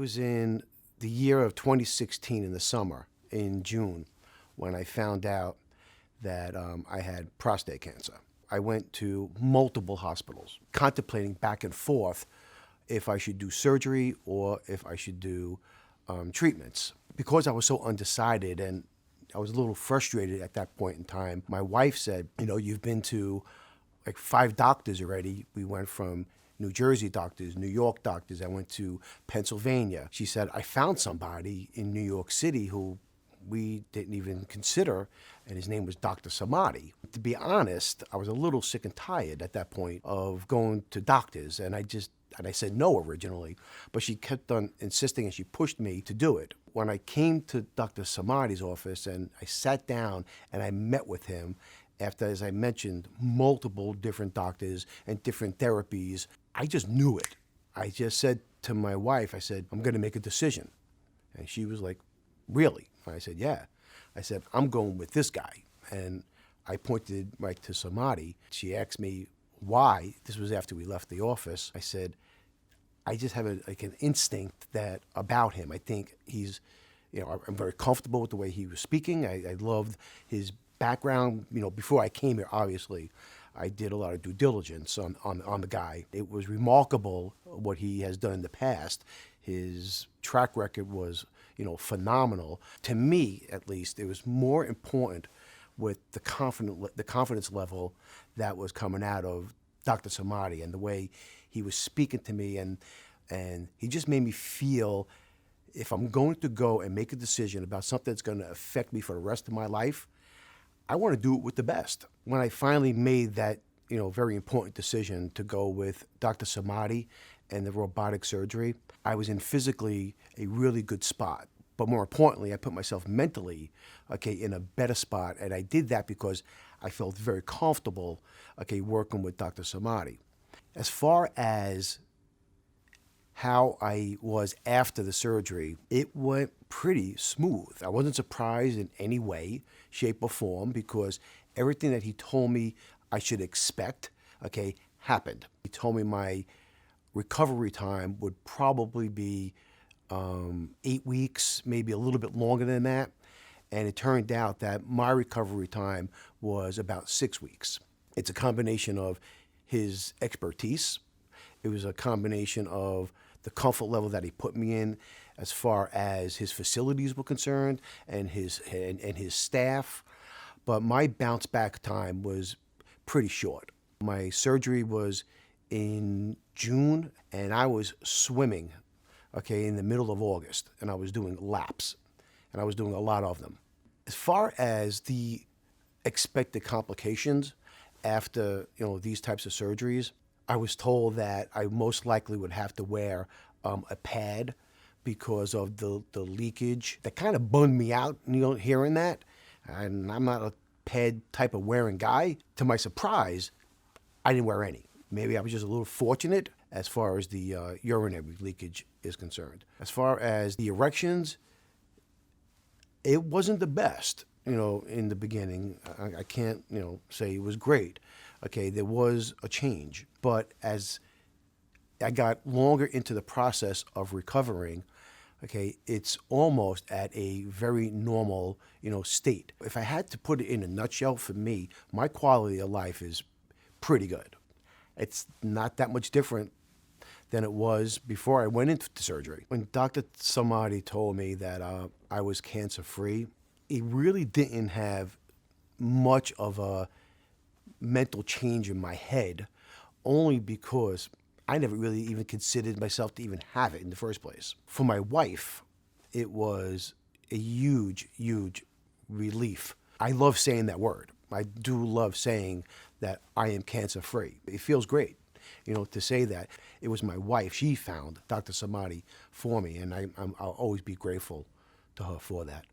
was in the year of 2016 in the summer, in June, when I found out that I had prostate cancer. I went to multiple hospitals, contemplating back and forth if I should do surgery or if I should do treatments. Because I was so undecided and I was a little frustrated at that point in time, my wife said, you've been to like 5 doctors already. We went from New Jersey doctors, New York doctors. I went to Pennsylvania. She said, I found somebody in New York City who we didn't even consider, and his name was Dr. Samadi. To be honest, I was a little sick and tired at that point of going to doctors, and I said no originally, but she kept on insisting and she pushed me to do it. When I came to Dr. Samadi's office and I sat down and I met with him, after, as I mentioned, multiple different doctors and different therapies, I just knew it. I just said to my wife, I said, I'm going to make a decision. And she was like, really? And I said, yeah. I said, I'm going with this guy. And I pointed right to Samadi. She asked me why. This was after we left the office. I said, I just have an instinct that about him. I think he's, I'm very comfortable with the way he was speaking. I loved his background. Before I came here, obviously, I did a lot of due diligence on the guy. It was remarkable what he has done in the past. His track record was, phenomenal. To me, at least, it was more important with the confidence level that was coming out of Dr. Samadi and the way he was speaking to me, and he just made me feel if I'm going to go and make a decision about something that's going to affect me for the rest of my life, I want to do it with the best. When I finally made that, very important decision to go with Dr. Samadi and the robotic surgery, I was in physically a really good spot. But more importantly, I put myself mentally, in a better spot. And I did that because I felt very comfortable, working with Dr. Samadi. As far as how I was after the surgery, it went pretty smooth. I wasn't surprised in any way, shape, or form because everything that he told me I should expect, happened. He told me my recovery time would probably be 8 weeks, maybe a little bit longer than that. And it turned out that my recovery time was about 6 weeks. It's a combination of his expertise. It was a combination of the comfort level that he put me in as far as his facilities were concerned and his staff. But my bounce back time was pretty short. My surgery was in June and I was swimming, in the middle of August, and I was doing laps and I was doing a lot of them. As far as the expected complications after, these types of surgeries, I was told that I most likely would have to wear a pad because of the leakage. That kind of bummed me out, hearing that. And I'm not a pad type of wearing guy. To my surprise, I didn't wear any. Maybe I was just a little fortunate as far as the urinary leakage is concerned. As far as the erections, it wasn't the best, in the beginning. I can't, say it was great. There was a change. But as I got longer into the process of recovering, it's almost at a very normal, state. If I had to put it in a nutshell, for me, my quality of life is pretty good. It's not that much different than it was before I went into the surgery. When Dr. Samadi told me that I was cancer-free, it really didn't have much of a mental change in my head, only because I never really even considered myself to even have it in the first place. For my wife, it was a huge, huge relief. I love saying that word. I do love saying that I am cancer-free. It feels great, to say that. It was my wife. She found Dr. Samadi for me, and I'll always be grateful to her for that.